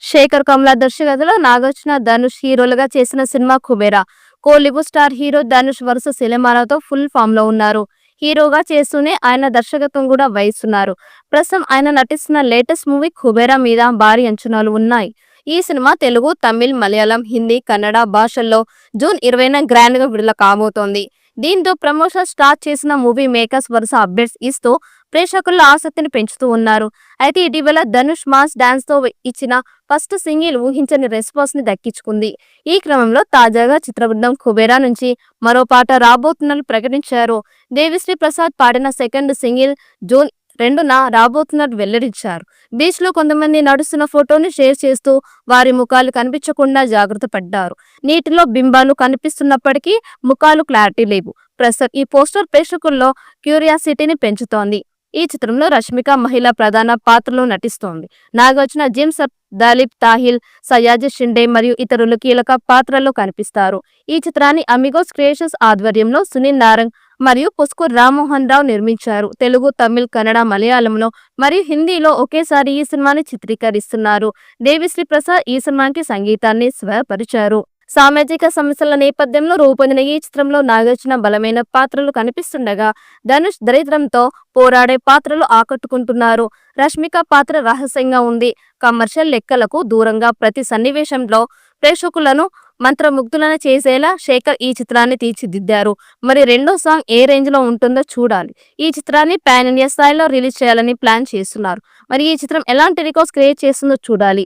శేఖర్ కమల దర్శకతలో నాగార్జున, ధనుష్ హీరోలుగా చేసిన cinema Kubera. Kollywood star hero Dhanush వరుస సినిమాలతో ఫుల్ ఫామ్ లో ఉన్నారు. హీరోగా చేస్తూనే ఆయన దర్శకత్వం కూడా వహిస్తున్నారు. ప్రస్తుతం ఆయన నటిస్తున్న లేటెస్ట్ మూవీ కుబేరా మీద భారీ అంచనాలు ఉన్నాయి. ఈ సినిమా తెలుగు, తమిళ్, మలయాళం, హిందీ, కన్నడ భాషల్లో జూన్ 20న గ్రాండ్ గా విడుదల కాబోతోంది. దీంతో ప్రమోషన్ స్టార్ట్ చేసిన మూవీ మేకర్స్ వరుస అప్డేట్స్ ఇస్తూ ప్రేక్షకుల్లో ఆసక్తిని పెంచుతూ ఉన్నారు. అయితే ఇటీవల ధనుష్ మాస్ డాన్స్ తో ఇచ్చిన ఫస్ట్ సింగిల్ ఊహించని రెస్పాన్స్ ని దక్కించుకుంది. ఈ క్రమంలో తాజాగా చిత్రబృందం కుబేరా నుంచి మరో పాట రాబోతున్నట్లు ప్రకటించారు. దేవిశ్రీ ప్రసాద్ పాడిన సెకండ్ సింగిల్ జూన్ 2న రాబోతున్నట్టు వెల్లడించారు. బీచ్ లో కొంతమంది నడుస్తున్న ఫోటోని షేర్ చేస్తూ వారి ముఖాలు కనిపించకుండా జాగ్రత్త పడ్డారు. నీటిలో బింబాలు కనిపిస్తున్నప్పటికీ ముఖాలు క్లారిటీ లేవు. ప్రస్తుతం ఈ పోస్టర్ ప్రేక్షకుల్లో క్యూరియాసిటీని పెంచుతోంది. ఈ చిత్రంలో రష్మిక మహిళా ప్రధాన పాత్రలో నటిస్తోంది. నాగార్జున, జిమ్ సబ్, దలీప్ తాహిల్, సయాజీ షిండే మరియు ఇతరులు కీలక పాత్రల్లో కనిపిస్తారు. ఈ చిత్రాన్ని అమిగోస్ క్రియేషన్స్ ఆధ్వర్యంలో సునీల్ నారంగ్ మరియు పుస్కూర్ రామ్మోహన్ రావు నిర్మించారు. తెలుగు, తమిళ్, కన్నడ, మలయాళంలో మరియు హిందీలో ఒకేసారి ఈ సినిమాని చిత్రీకరిస్తున్నారు. దేవిశ్రీ ప్రసాద్ ఈ సినిమాకి సంగీతాన్ని స్వరపరిచారు. సామాజిక సమస్యల నేపథ్యంలో రూపొందిన ఈ చిత్రంలో నాగార్జున బలమైన పాత్రలు కనిపిస్తుండగా, ధనుష్ దరిద్రంతో పోరాడే పాత్రలు ఆకట్టుకుంటున్నారు. రష్మిక పాత్ర రహస్యంగా ఉంది. కమర్షియల్ లెక్కలకు దూరంగా ప్రతి సన్నివేశంలో ప్రేక్షకులను మంత్రముగ్ధులను చేసేలా శేఖర్ ఈ చిత్రాన్ని తీర్చిదిద్దారు. మరి రెండో సాంగ్ ఏ రేంజ్ లో ఉంటుందో చూడాలి. ఈ చిత్రాన్ని పాన్ ఇండియా స్థాయిలో రిలీజ్ చేయాలని ప్లాన్ చేస్తున్నారు. మరి ఈ చిత్రం ఎలాంటి రికార్డ్స్ క్రియేట్ చేస్తుందో చూడాలి.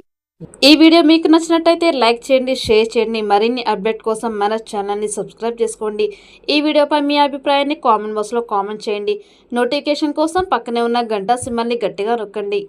ఈ వీడియో మీకు నచ్చినట్టయితే లైక్ చేయండి, షేర్ చేయండి. మరిన్ని అప్డేట్ కోసం మన ఛానల్ని సబ్స్క్రైబ్ చేసుకోండి. ఈ వీడియోపై మీ అభిప్రాయాన్ని కామెంట్ బాక్స్లో కామెంట్ చేయండి. నోటిఫికేషన్ కోసం పక్కనే ఉన్న గంట సింబల్ని గట్టిగా నొక్కండి.